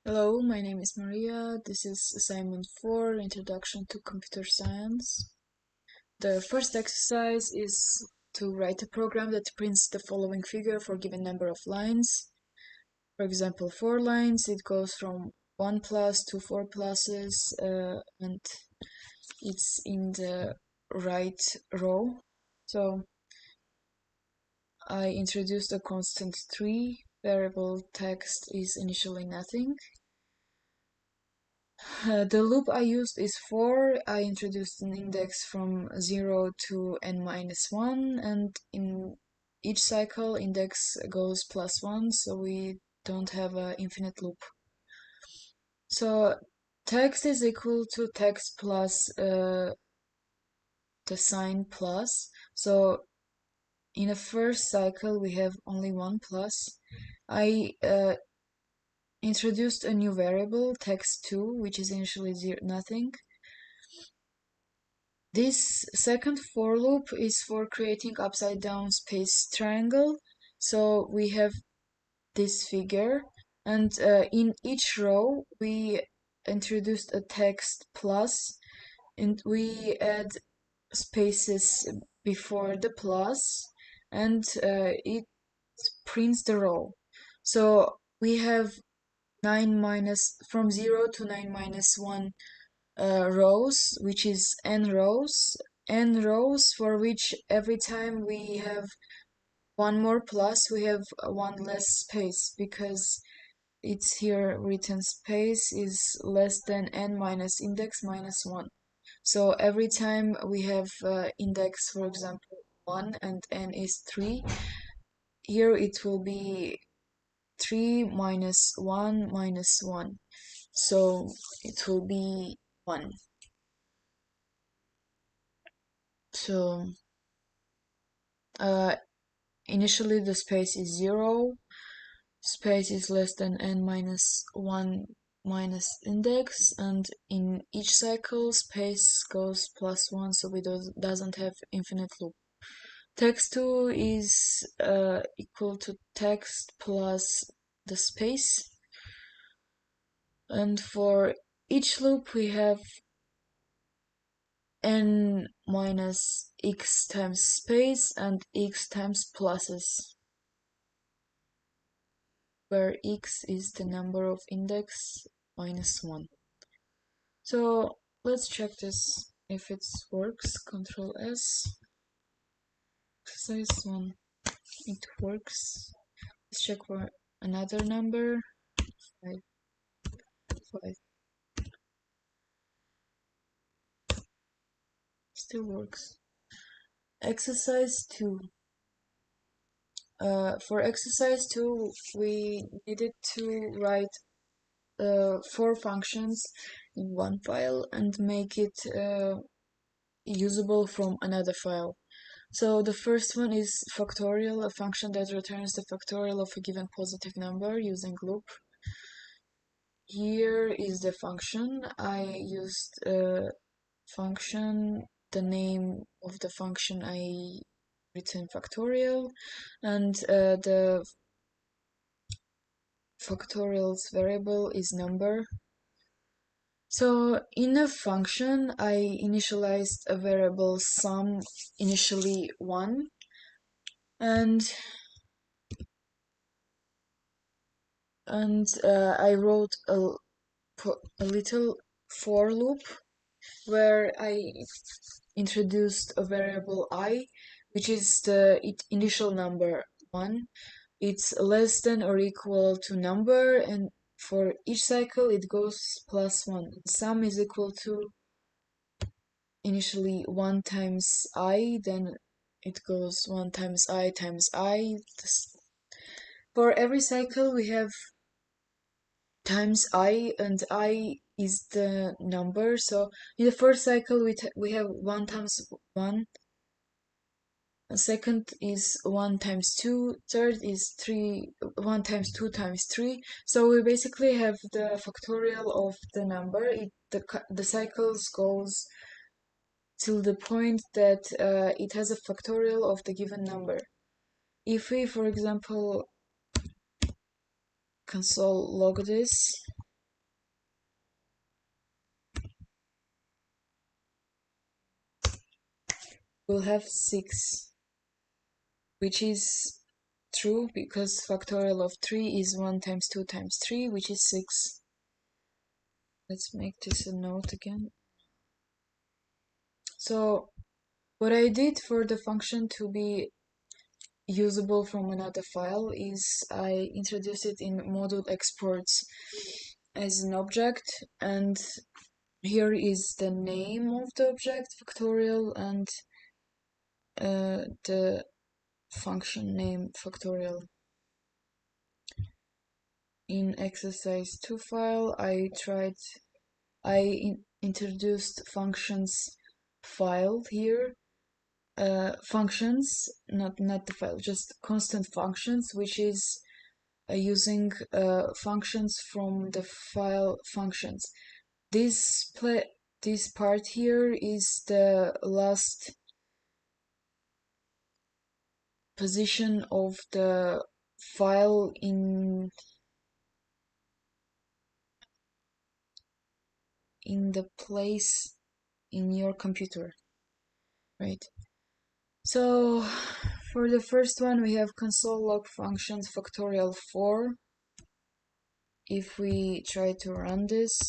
Hello, my name is Maria. This is assignment 4, Introduction to Computer Science. The first exercise is to write a program that prints the following figure for a given number of lines. For example, 4 lines, it goes from 1 plus to 4 pluses, and it's in the right row. So I introduced a constant 3, variable text is initially nothing. The loop I used is for. I introduced an index from 0 to n minus 1, and in each cycle index goes plus 1, so we don't have an infinite loop. So text is equal to text plus the sign plus. So in the first cycle we have only one plus. I introduced a new variable, text2, which is initially nothing. This second for loop is for creating upside down space triangle. So we have this figure, and in each row we introduced a text plus, and we add spaces before the plus, and it prints the row. So we have 9 minus from 0 to 9 minus 1 rows, which is n rows for which every time we have one more plus, we have one less space, because it's here written space is less than n minus index minus 1. So every time we have index, for example, 1 and n is 3, here it will be 3 minus 1 minus 1. So it will be 1. So initially the space is 0, space is less than n minus 1 minus index, and in each cycle space goes plus 1, so we doesn't have infinite loop. Text2 is equal to text plus the space, and for each loop we have n minus x times space and x times pluses, where x is the number of index minus 1. So let's check this if it works. Control S. Exercise 1. It works. Let's check for another number. 5. 5. Still works. Exercise 2. For exercise 2, we needed to write 4 functions in one file and make it usable from another file. So the first one is factorial, a function that returns the factorial of a given positive number using loop. Here is the function. I used a function, the name of the function I written factorial, and the factorial's variable is number. So in a function, I initialized a variable sum, initially 1, and I wrote a little for loop where I introduced a variable I, which is the initial number 1. It's less than or equal to number, and for each cycle it goes plus 1. Sum is equal to initially 1 times I, then it goes 1 times I times I. For every cycle we have times I, and I is the number. So in the first cycle we have 1 times 1, second is 1 times 2, third is 1 times 2 times 3. So we basically have the factorial of the number. The cycles goes till the point that it has a factorial of the given number. If we, for example, console log this, we'll have 6, which is true because factorial of 3 is 1 times 2 times 3, which is 6. Let's make this a note again. So what I did for the function to be usable from another file is I introduced it in module exports as an object, and here is the name of the object, factorial, and the function name, factorial. In exercise 2 file, I introduced functions file here, functions, not the file, just constant functions, which is using functions from the file functions. This part here is the last position of the file in the place in your computer, right? So for the first one, we have console log functions factorial 4. If we try to run this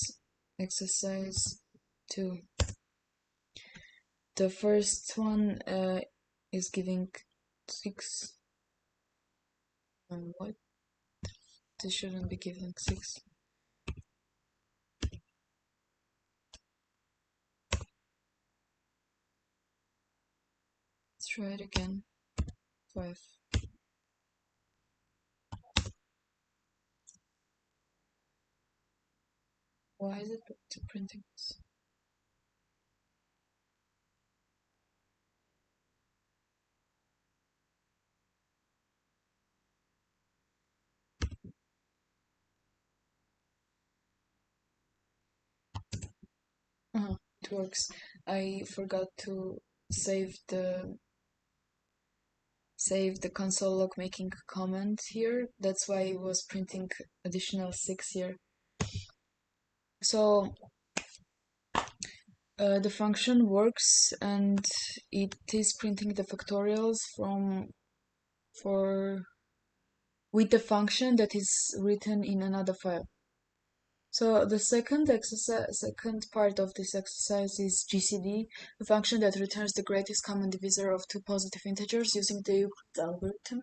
exercise 2, the first one is giving 6. What? This shouldn't be giving 6. Let's try it again. 5. Why is it printing this? It works. I forgot to save the console log making comment here. That's why it was printing additional 6 here. So the function works, and it is printing the factorials with the function that is written in another file. So the second part of this exercise is GCD, a function that returns the greatest common divisor of two positive integers using the Euclid algorithm.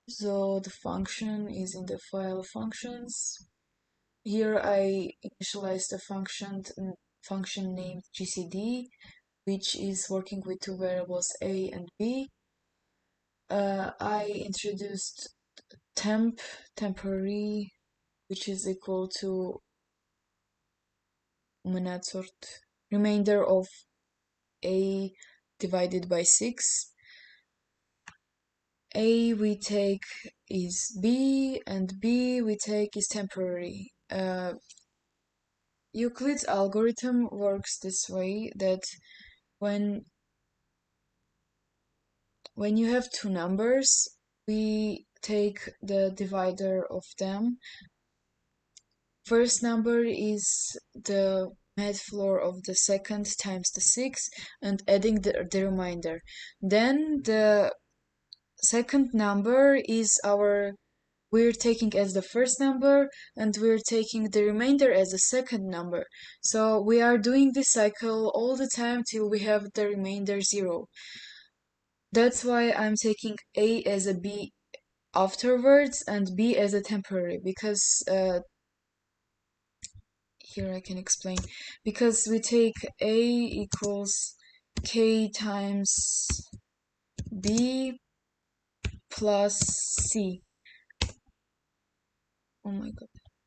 So the function is in the file functions. Here I initialized a function named GCD, which is working with two variables A and B. I introduced temporary, which is equal to remainder of A divided by 6. A we take is B, and B we take is temporary. Euclid's algorithm works this way, that when you have two numbers, we take the divisor of them. First number is the math floor of the second times the 6 and adding the remainder. Then the second number is we're taking as the first number, and we're taking the remainder as the second number. So we are doing this cycle all the time till we have the remainder 0. That's why I'm taking A as a B afterwards and B as a temporary, because here I can explain. Because we take A equals K times B plus C. Oh my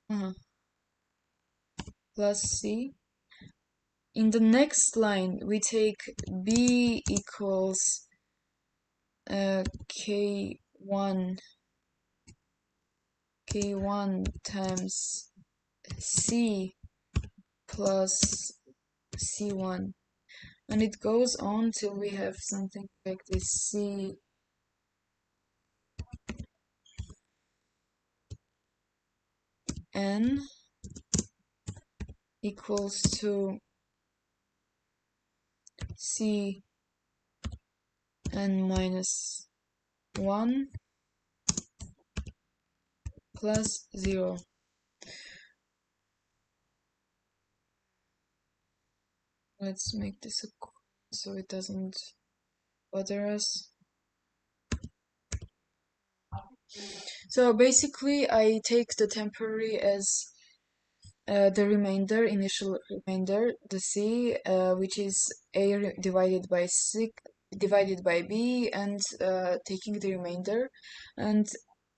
god. Plus C. In the next line, we take B equals K1 times C plus C1, and it goes on till we have something like this: C n equals to C and minus 1 plus 0. Let's make this a so it doesn't bother us. So basically I take the temporary as the remainder, initial remainder, the c, which is a divided by b, and taking the remainder, and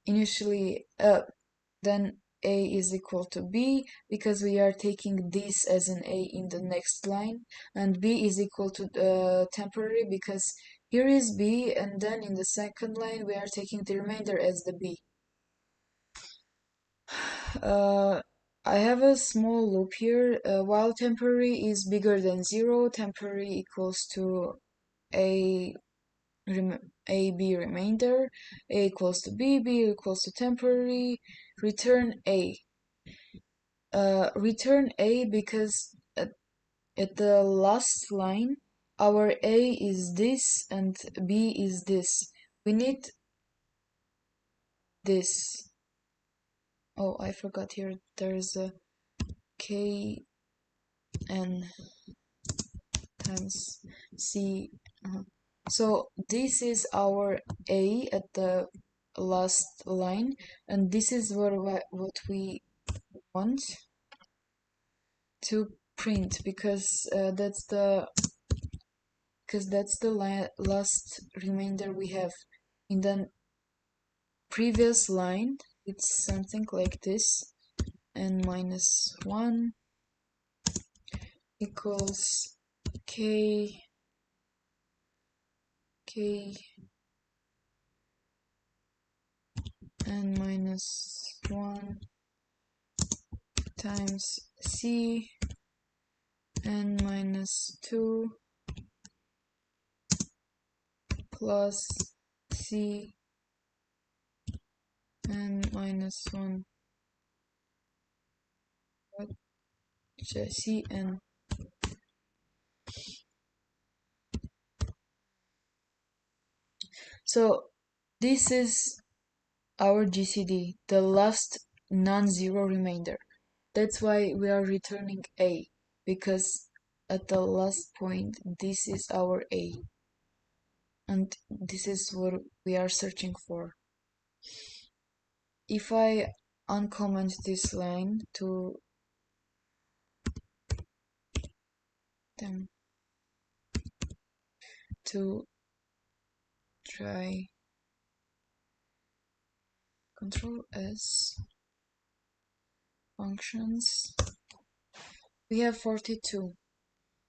initially then a is equal to b because we are taking this as an a in the next line, and b is equal to temporary because here is b, and then in the second line we are taking the remainder as the b. I have a small loop here. While temporary is bigger than 0, temporary equals to a b remainder, a equals to b, b equals to temporary, return a. Return a because at the last line, our a is this and b is this. We need this. Oh, I forgot here. There's a k n times c. So this is our a at the last line, and this is what we want to print because that's the last remainder we have. In the previous line, it's something like this, and minus 1 equals k and minus 1 times c and minus 2 plus c and minus 1 c n. So this is our GCD, the last non-zero remainder. That's why we are returning a, because at the last point this is our a, and this is what we are searching for. If I uncomment this line to try Control S functions, we have 42,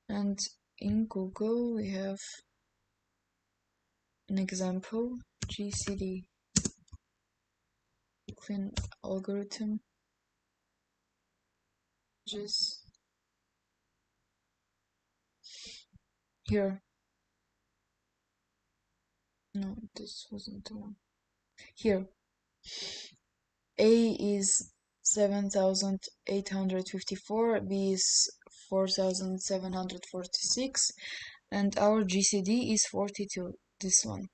and in Google we have an example, GCD clean algorithm, just here. No, this wasn't the one. Here, A is 7,854, B is 4,746, and our GCD is 42, this one.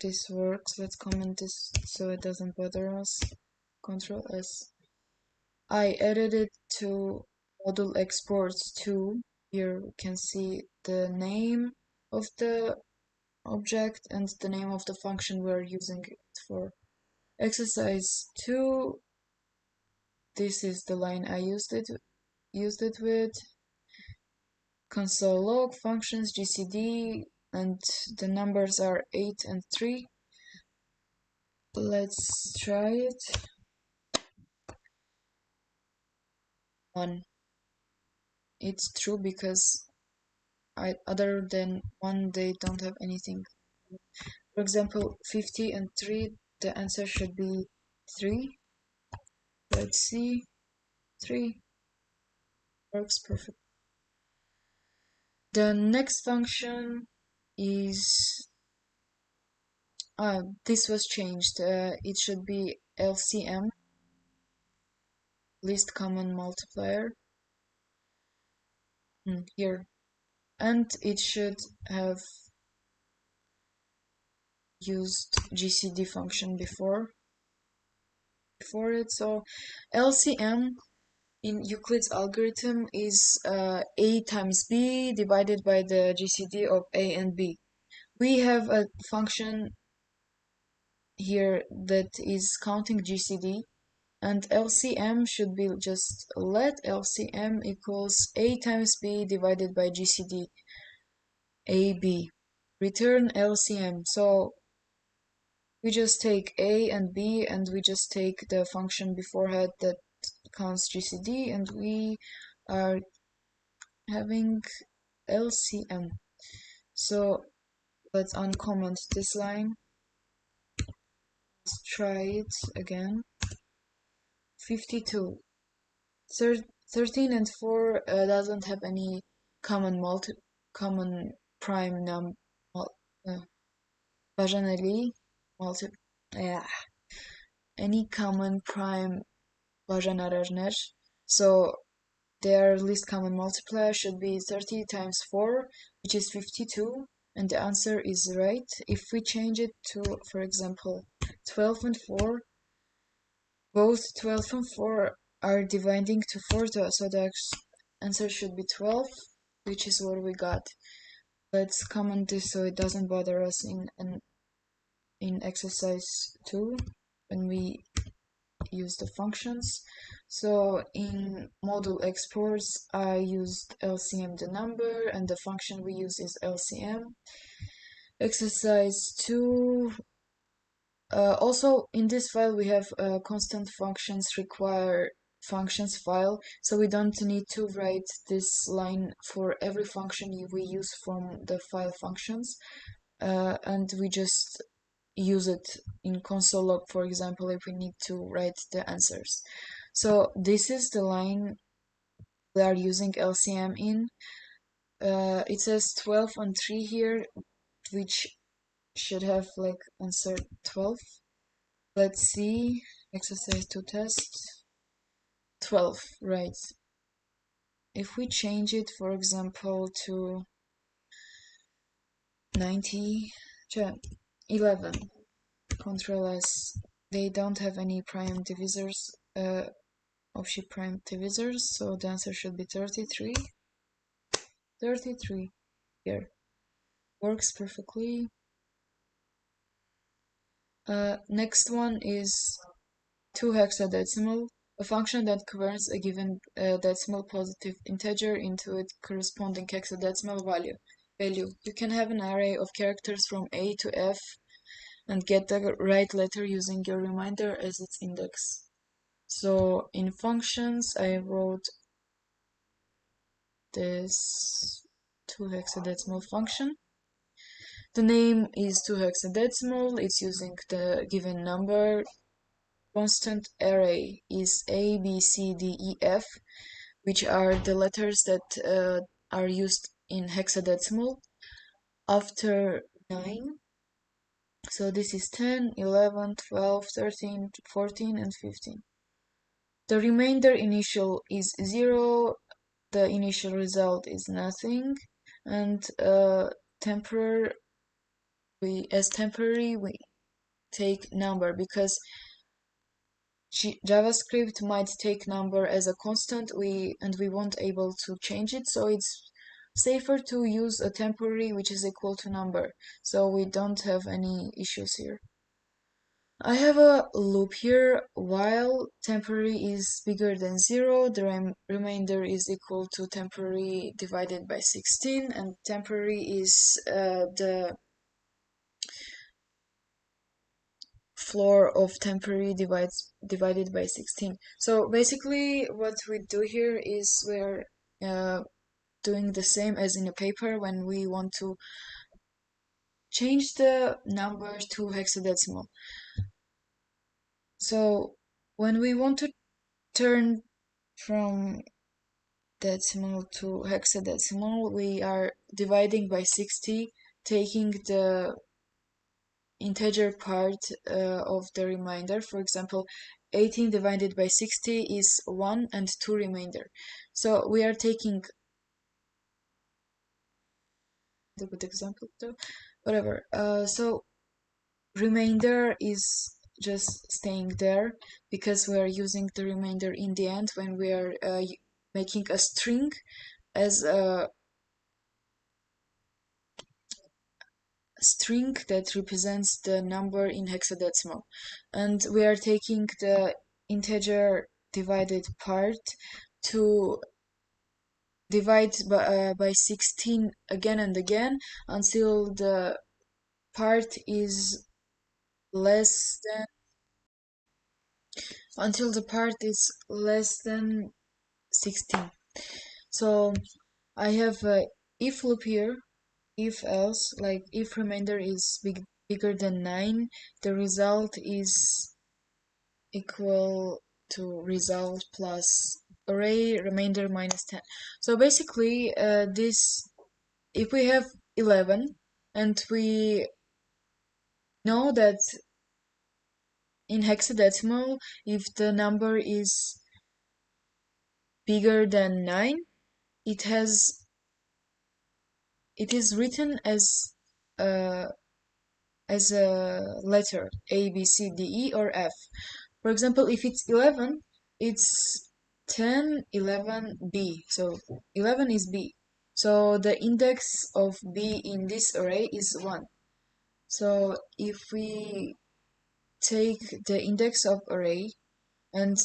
This works. Let's comment this so it doesn't bother us. Control S. I added it to module exports too. Here we can see the name of the object and the name of the function we're using it for. Exercise 2, this is the line I used it with. Console log functions GCD, and the numbers are 8 and 3. Let's try it. 1. It's true because other than 1 they don't have anything. For example, 50 and 3, the answer should be 3. Let's see. 3 works perfect. The next function is this was changed. It should be LCM, least common multiplier. Here and it should have used GCD function before it. So LCM in Euclid's algorithm is a times b divided by the GCD of a and b. We have a function here that is counting GCD, and LCM should be just let LCM equals a times b divided by GCD ab. Return LCM. So we just take a and b, and we just take the function beforehand that counts GCD, and we are having LCM. So let's uncomment this line. Let's try it again. 52. 13 and 4 doesn't have any common prime Bajanelli multi yeah, any common prime Bajanarajner. So their least common multiplier should be 30 times 4, which is 52, and the answer is right. If we change it to, for example, 12 and 4, both 12 and 4 are dividing to 4, so the answer should be 12, which is what we got. Let's comment this so it doesn't bother us in exercise 2 when we use the functions. So in module exports, I used LCM the number, and the function we use is LCM. Exercise 2. Also in this file we have constant functions require functions file, so we don't need to write this line for every function we use from the file functions, and we just use it in console log, for example, if we need to write the answers. So this is the line we are using LCM in. It says 12 and 3 here, which should have like answer 12. Let's see, exercise 2 test. 12, right. If we change it, for example, to 90, 11, Control S, they don't have any prime divisors, Cauchy prime divisors, so the answer should be 33. 33 here. Works perfectly. Next one is 2 hexadecimal, a function that converts a given decimal positive integer into its corresponding hexadecimal value. You can have an array of characters from A to F and get the right letter using your reminder as its index. So in functions, I wrote this 2 hexadecimal function. The name is 2 hexadecimal, it's using the given number. Constant array is A, B, C, D, E, F, which are the letters that are used in hexadecimal after 9. So this is 10, 11, 12, 13, 14, and 15. The remainder initial is 0, the initial result is nothing, and temporary, as temporary we take number, because JavaScript might take number as a constant and we won't able to change it, so it's safer to use a temporary which is equal to number, so we don't have any issues here. I have a loop here. While temporary is bigger than 0, the remainder is equal to temporary divided by 16, and temporary is the floor of temporary divided by 16. So basically what we do here is we're doing the same as in a paper when we want to change the number to hexadecimal. So when we want to turn from decimal to hexadecimal, we are dividing by 60, taking the integer part of the remainder. For example, 18 divided by 60 is 1 and 2 remainder. So we are taking a good example though. Whatever. So remainder is just staying there because we are using the remainder in the end when we are making a string as a string that represents the number in hexadecimal, and we are taking the integer divided part to divide by 16 again and again until the part is less than less than 16. So I have a if loop here, if else, like if remainder is bigger than 9, the result is equal to result plus array remainder minus 10. So basically this, if we have 11 and we know that in hexadecimal if the number is bigger than 9, it is written uh, as a letter A, B, C, D, E, or F. For example, if it's 11, it's 10, 11, B. So 11 is B. So the index of B in this array is 1. So if we take the index of array and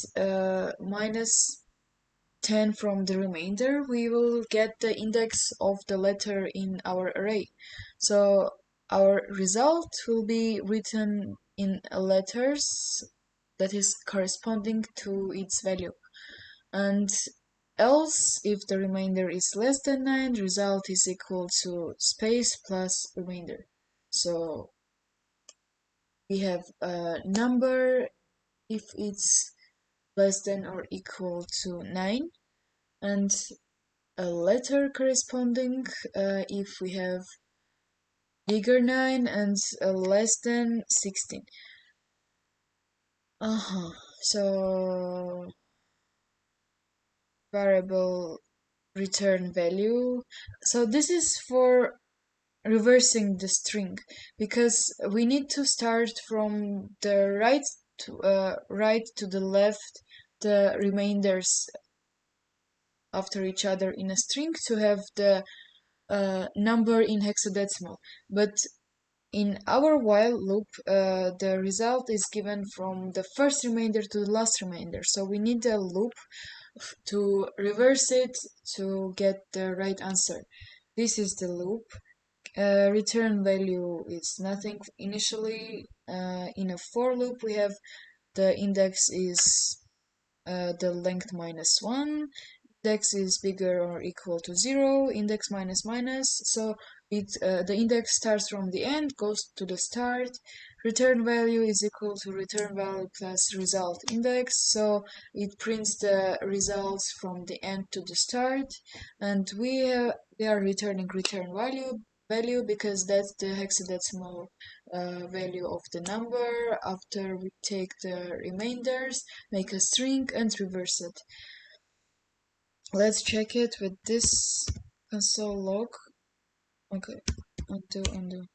minus 10 from the remainder, we will get the index of the letter in our array. So our result will be written in letters that is corresponding to its value. And else, if the remainder is less than 9, result is equal to space plus remainder. So we have a number if it's less than or equal to 9, and a letter corresponding if we have bigger 9 and less than 16. So variable return value. So this is for reversing the string because we need to start from the right to the left the remainders after each other in a string to have the number in hexadecimal. But in our while loop, the result is given from the first remainder to the last remainder. So we need a loop to reverse it to get the right answer. This is the loop. Return value is nothing initially. In a for loop, we have the index is the length minus 1, index is bigger or equal to 0, index minus minus, so the index starts from the end, goes to the start, return value is equal to return value plus result index, so it prints the results from the end to the start, and we are returning return value because that's the hexadecimal value of the number after we take the remainders, make a string and reverse it. Let's check it with this console log. Okay, undo.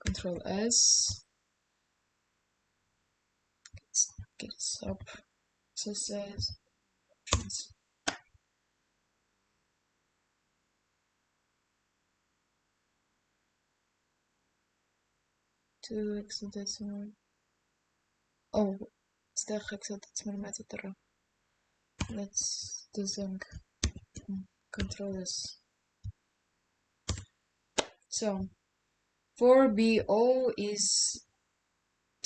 Control S. Let's get sub accesses. Options. To hexadecimal. Oh, it's the hexadecimal method error. Let's do zinc. Control S. So 4BO is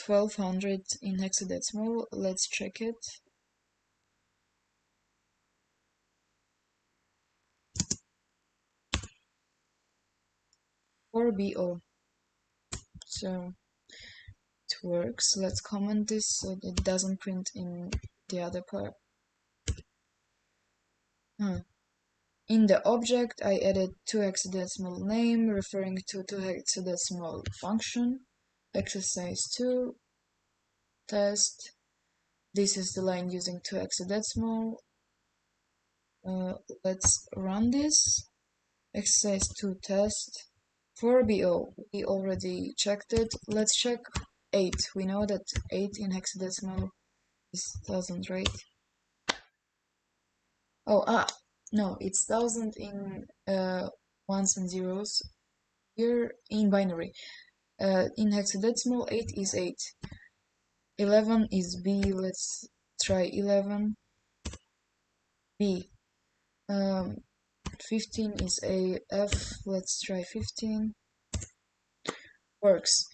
1200 in hexadecimal. Let's check it. For BO. So it works. Let's comment this so that it doesn't print in the other part. In the object, I added 2-hexadecimal name referring to 2-hexadecimal function. Exercise 2 test. This is the line using 2-hexadecimal. Let's run this. Exercise 2 test. 4BO, we already checked it. Let's check 8. We know that 8 in hexadecimal is 1000, right? Oh, no, it's 1000 in ones and zeros. Here in binary. In hexadecimal, 8 is 8. 11 is B. Let's try 11. B. Um, 15 is A. F. Let's try 15. Works.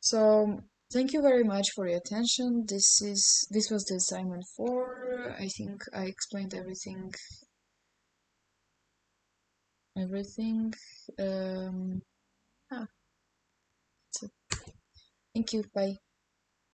So thank you very much for your attention. This was the assignment 4. I think I explained everything. Um, ah, that's it. Thank you. Bye.